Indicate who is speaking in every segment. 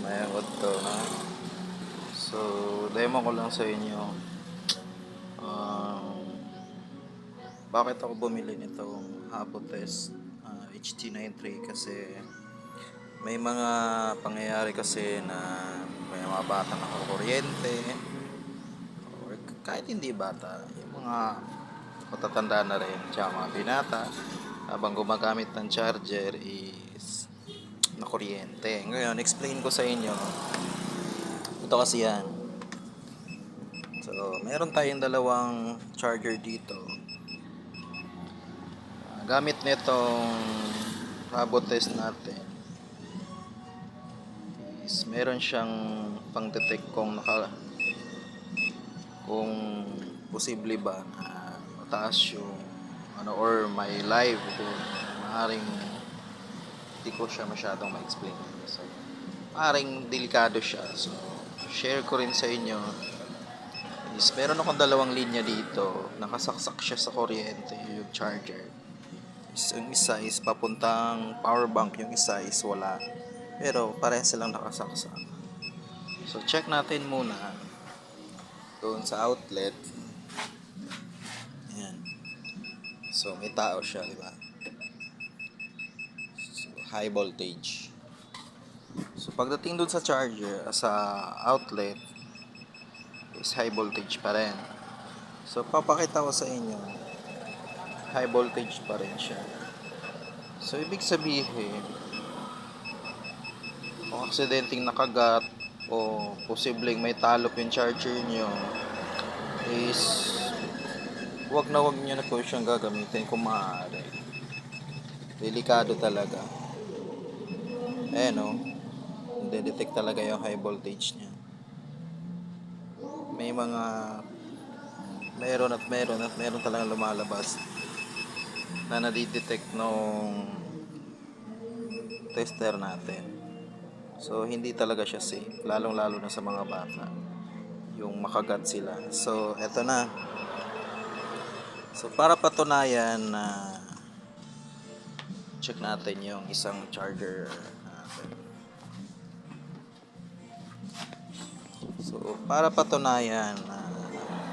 Speaker 1: mayroon to na. So, demo ko lang sa inyo. Bakit ako bumili nitong Habotest HT93 kasi may mga pangyayari kasi na may mga bata nakakuryente or kahit hindi bata, yung mga matatanda na rin tsaka mga binata habang gumagamit ng charger is nakuryente. Ngayon, explain ko sa inyo. Ito kasi yan. So, meron tayong dalawang charger dito. Gamit nitong Habotest natin is meron siyang pang-detect kung posible ba na mataas yung or may live kung maaaring hindi ko siya masyadong ma-explain. So, maaaring delikado siya. So, share ko rin sa inyo is meron akong dalawang linya dito. Nakasaksak siya sa kuryente yung charger. Yung isa is papuntang power bank, yung isa is wala. Pero parehas silang nakasaksak. So, check natin muna doon sa outlet. Ayan. So, may tao siya, di ba? So, high voltage. So, pagdating doon sa charger, sa outlet, is high voltage pa rin. So, papakita ko sa inyo, high voltage pa rin siya. So, ibig sabihin, kung aksidenteng nakagat o posibleng may talop yung charger nyo, is wag nyo na po siyang gagamitin kung maaari. Delikado talaga. Ayan o, detect talaga yung high voltage niya. May mga meron talaga lumalabas na nadidetect nung tester natin. So, hindi talaga siya safe. Lalong-lalo na sa mga bata. Yung makagat sila. So, eto na. So, para patunayan na check natin yung isang charger natin. So, para patunayan na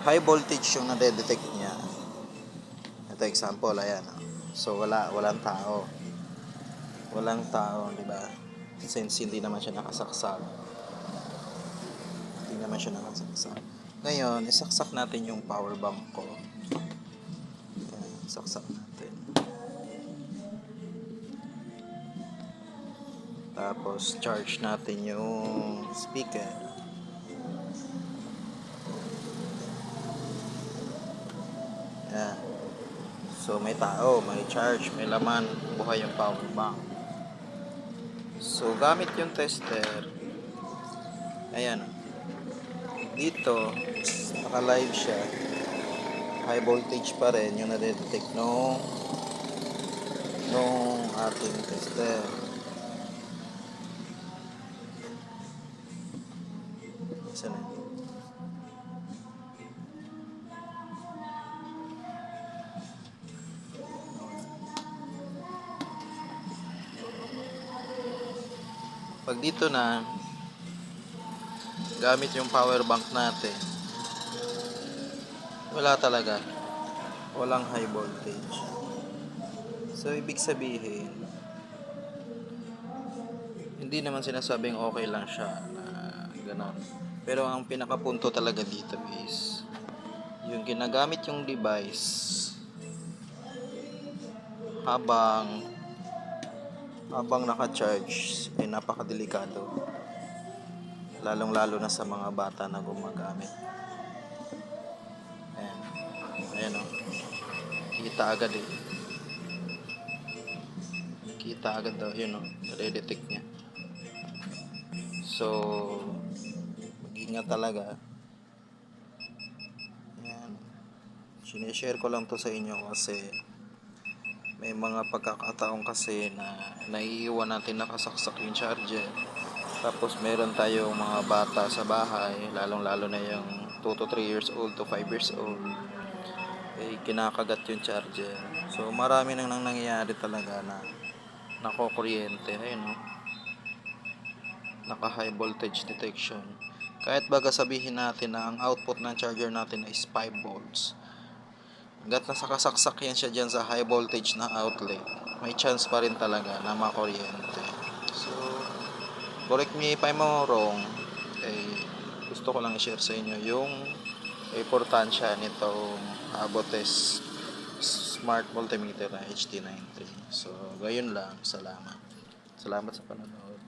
Speaker 1: high voltage yung nade-detect niya. Ito example, ayan. So, walang tao. Walang tao, di ba? Since hindi naman siya nakasaksak. Ngayon, isaksak natin yung power bank ko. Ayan, saksak natin. Tapos, charge natin yung speaker. Ayan. So, may tao, may charge, may laman, buhay yung power bank. So, gamit yung tester. Ayan. Dito, naka-live siya. High voltage pa rin yung nadetect nung ating tester. Isa na. Pag dito na, gamit yung power bank natin, wala talaga. Walang high voltage. So, ibig sabihin, hindi naman sinasabing okay lang siya na gano'n. Pero ang pinakapunto talaga dito is yung ginagamit yung device habang naka-charge ay napakadelikado. Lalong-lalo na sa mga bata na gumagamit. Ayan. Ayan o. Kita agad eh. Kita agad daw. Yun o. Nare-detect niya. So, mag-ingat talaga. Ayan. Sinishare ko lang to sa inyo kasi may mga pagkakataon kasi na naiiwan natin nakasaksak yung charger. Tapos meron tayong mga bata sa bahay, lalong-lalo na yung 2 to 3 years old to 5 years old. Eh, kinakagat yung charger. So, marami nang nangyayari talaga na nakukuryente. Ayun o. naka high voltage detection. Kahit baga sabihin natin na ang output ng charger natin is 5 volts, hanggat nasa kasaksak yan siya dyan sa high voltage na outlet, may chance pa rin talaga na makuryente. So, correct me if I'm wrong, gusto ko lang i-share sa inyo yung importansya nitong Abotes Smart Multimeter na HD93. So, gayon lang. Salamat. Salamat sa panonood.